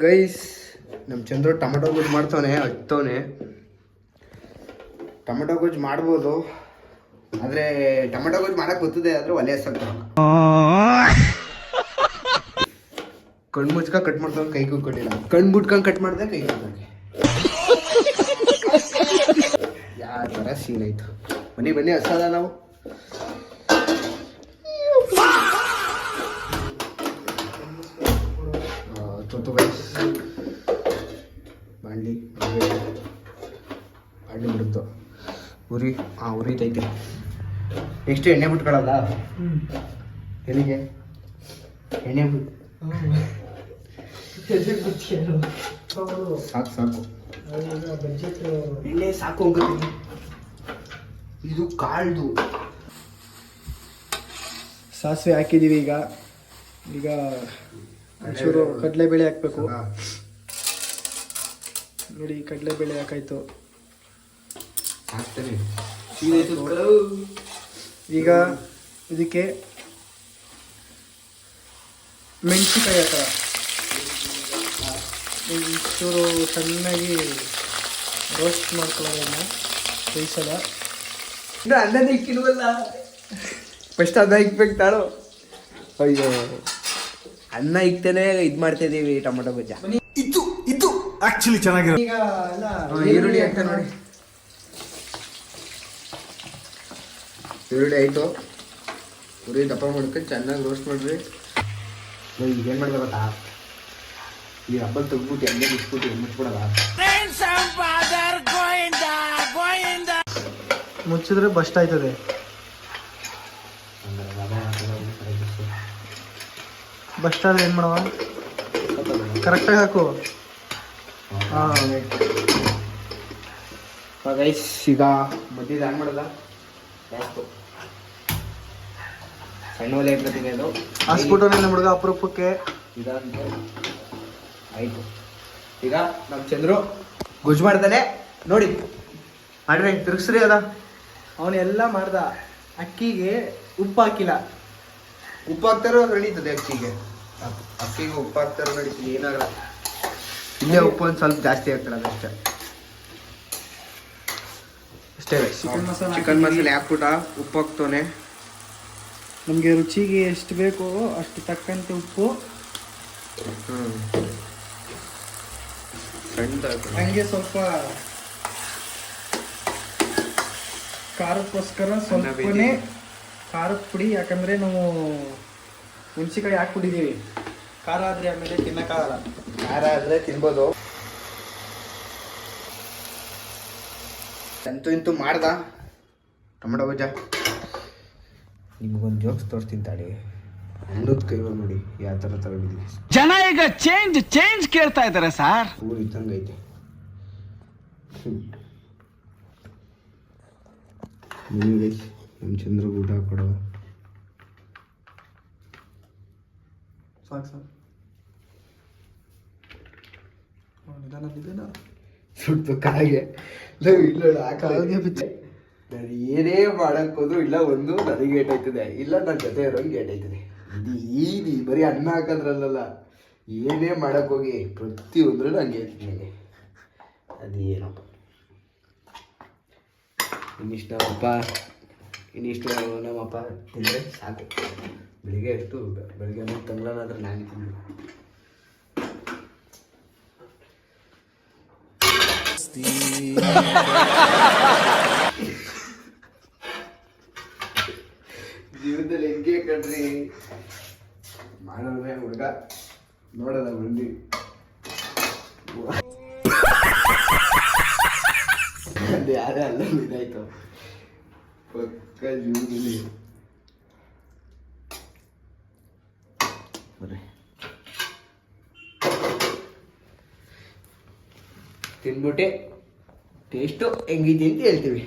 Guys ನಮ್ಮ Chandru tomato ಗೊಜ್ಜು ಮಾಡ್ತವನೆ ಹಚ್ತವನೆ. Tomato ಗೊಜ್ಜು ಮಾಡ್ಬೋದು, ಆದರೆ ಟೊಮೆಟೊ ಗೊಜ್ಜು ಮಾಡಕ್ಕೆ ಗೊತ್ತದೆ, ಆದರೆ ಒಲೆ ಹಸ್ತಾನೆ. ಕಣ್ಣು ಮುಚ್ಕ ಕಟ್ ಮಾಡ್ತಾವೆ, ಕೈ ಕೂತ್ಕೊಂಡಿಲ್ಲ. ಕಣ್ಣು ಬಿಟ್ಕೊಂಡು ಕಟ್ ಮಾಡಿದೆ, ಕೈ ಕೂತ್ಕೊಂಡೆ. ಯಾವ ಥರ ಸೀನ್ ಆಯಿತು. ಬನ್ನಿ ಬನ್ನಿ ಹಸದ ನಾವು. ಚೊತ್ತು ಗೈಸ್ ಬಾಂಡ್ಲಿ ಬಿಡುತ್ತೋ ಉರಿ. ಉರಿತೈತಿ. ನೆಕ್ಸ್ಟ್ ಎಣ್ಣೆ ಬಿಟ್ಕೊಳ್ಳಲ್ಲ. ಎಲ್ಲಿಗೆ ಎಣ್ಣೆ ಸಾಕು ಎಣ್ಣೆ ಸಾಕು ಹೋಗುತ್ತೆ. ಇದು ಕಾಳ್ದು ಸಾಸಿವೆ ಹಾಕಿದ್ದೀವಿ. ಈಗ ಒಂಚೂರು ಕಡಲೆಬೇಳೆ ಹಾಕಬೇಕು. ನೋಡಿ ಕಡಲೆಬೇಳೆ ಹಾಕಾಯ್ತು. ಈಗ ಇದಕ್ಕೆ ಮೆಣಸಿನ್ಕಾಯಿ ಹಾಕ. ಒಂಚೂರು ಚೆನ್ನಾಗಿ ರೋಸ್ಟ್ ಮಾಡ್ಕೊಳ್ಳೋದನ್ನ ಬೇಯಿಸಲ್ಲ. ಅನ್ನದ ಇಕ್ಕಿಲ್ವಲ್ಲ, ಫಸ್ಟ್ ಅನ್ನ ಇಕ್ಬೇಕು ತಾಳು. ಅಯ್ಯೋ, ಅನ್ನ ಇಕ್ತೇನೆ ಇದು ಮಾಡ್ತಿದ್ದೀವಿ ಟೊಮೆಟೊ ಗೊಜ್ಜ. ಇದು ಆಕ್ಚುಲಿ ಚೆನ್ನಾಗಿರೋ. ಈಗ ಈರುಳ್ಳಿ ಹಾಕ್ತಾ ನೋಡಿ. ಈರುಳ್ಳಿ ಆಯಿತು. ಉರಿ ದಪ್ಪ ಮಾಡ್ಕೊಂಡು ಚೆನ್ನಾಗಿ ರೋಸ್ಟ್ ಮಾಡ್ರಿ. ಈಗ ಏನು ಮಾಡ್ಬೇಕು ಗೊತ್ತಾ, ಈ ರಬ್ಬಲ್ ತೆಗ್ಬಿಟ್ಟು ಎಣ್ಣೆ ಬಿಟ್ಬಿಟ್ಟು ಮುಚ್ಬಿಡಲ್ಲ. ಮುಚ್ಚಿದ್ರೆ ಬಸ್ಟ್ ಆಯ್ತದೆ. ಬಸ್ಟ್ ಆದ್ರೆ ಏನು ಮಾಡವ, ಕರೆಕ್ಟಾಗಿ ಹಾಕು. ಗೈಸ್ ಈಗ ಮಧ್ಯದ ಹ್ಯಾಂಗ್ ಮಾಡೋದ, ಸಣ್ಣ ಒಲೆ ಇರ್ತದೆ ಅದು. ಹಾಸ್ಬಿಟ್ಟು ನಮ್ಮ ಹುಡುಗ ಅಪರೂಪಕ್ಕೆ ಇದಂತ ಆಯಿತು. ಈಗ ನಮ್ಮ ಚಂದ್ರು ಗೊಜ್ಜು ಮಾಡ್ತಾನೆ ನೋಡಿ. ಮಾಡ್ರಿ ತಿರುಗಿಸ್ರಿ ಅದ. ಅವನೆಲ್ಲ ಮಾಡ್ದ. ಅಕ್ಕಿಗೆ ಉಪ್ಪು ಹಾಕಿಲ್ಲ. ಉಪ್ಪು ಹಾಕ್ತಾರೋ ನಡೀತದೆ. ಅಕ್ಕಿಗೆ ಉಪ್ಪು ಹಾಕ್ತಾರೋ ನಡೀತದೆ, ಏನಾಗಲ್ಲ. ಇಲ್ಲೇ ಉಪ್ಪು ಒಂದು ಸ್ವಲ್ಪ ಜಾಸ್ತಿ ಆಗ್ತದೆ, ಅದಷ್ಟೇ. ಅಷ್ಟೇ. ಚಿಕನ್ ಮಸಾಲೆ ಹಾಕ್ಬಿಟ್ಟ ಉಪ್ಪು ಹಾಕ್ತವನೆ. ನಮಗೆ ರುಚಿಗೆ ಎಷ್ಟು ಬೇಕೋ ಅಷ್ಟು ತಕ್ಕಂತೆ ಉಪ್ಪು. ಹಂಗೆ ಸ್ವಲ್ಪ ಖಾರಕ್ಕೋಸ್ಕರ ಸ್ವಲ್ಪನೇ ಖಾರದ ಪುಡಿ. ಯಾಕಂದರೆ ನಾವು ಹುಣಸಿಕಾಯಿ ಹಾಕ್ಬಿಟ್ಟಿದ್ದೀವಿ. ಖಾರ ಆದರೆ ಆಮೇಲೆ ತಿನ್ನಕ್ಕಾಗಲ್ಲ. ಖಾರ ಆದರೆ ತಿನ್ಬೋದು. ಇಂತೂ ಮಾಡ್ದ ಟೊಮೆಟೊ ಗೊಜ್ಜ. ನಿಮಗೊಂದು ಜೋಕ್ಸ್ ತೋರಿಸ್ತೀನಿ ತಾಳಿ. ಅನ್ನದ ಕೈವ ನೋಡಿ ಯಾವ ಥರ ತಗೊಂಡಿದ್ದೀವಿ. ಜನ ಈಗ ಚೇಂಜ್ ಕೇಳ್ತಾ ಇದ್ದಾರೆ ಸರ್. ಊರು ಇದ್ದಂಗೈತೆ. ನಿಮಗೆ ನಮ್ಮ ಚಂದ್ರ ಊಟ ಹಾಕೊಡವ. ಸಾಕು ನಿಧಾನ ಸುಟ್ಟು ಕಾಯಿಗೆ ಇಲ್ಲ ಕಾಲಿಗೆ ಬಿಚ್ಚೆ. ನಾನು ಏನೇ ಮಾಡಕ್ ಹೋದ್ರು ಇಲ್ಲ ಒಂದು ನನಗೆ ಏಟ್ ಆಯ್ತದೆ, ಇಲ್ಲ ನನ್ನ ಜೊತೆ ಇರೋಂಗೆ ಏಟ್ ಆಯ್ತದೆ. ಇದು ಬರೀ ಅನ್ನ ಹಾಕೋದ್ರಲ್ಲ, ಏನೇ ಮಾಡಕ್ ಹೋಗಿ ಪ್ರತಿಯೊಂದ್ರೂ ಹಂಗೆ ನನಗೆ ಅದೇನಪ್ಪ. ಇನ್ನಿಷ್ಟು ನಮ್ಮಪ್ಪ ತಿಂದರೆ ಸಾಕು. ಬೆಳಿಗ್ಗೆ ಎಷ್ಟು ಬೆಳಿಗ್ಗೆ ತಂಗ್ಳನಾದ್ರೆ ನಾನು ತಿಂದು ಜೀವನದಲ್ಲಿ ಹೆಂಗೆ ಕಣ್ರಿ ಮಾಡೋದೇ ಹುಡುಗ ನೋಡೋದ ಬಂದು ಯಾರೇ ಅಲ್ಲ ಇದಾಯ್ತು ಪಕ್ಕ ಜೀವನದಲ್ಲಿ. ಬರ್ರಿ ತಿನ್ಬಿಟ್ಟೆ ಟೇಸ್ಟು ಹೆಂಗಿದೆ ಅಂತ ಹೇಳ್ತೀವಿ.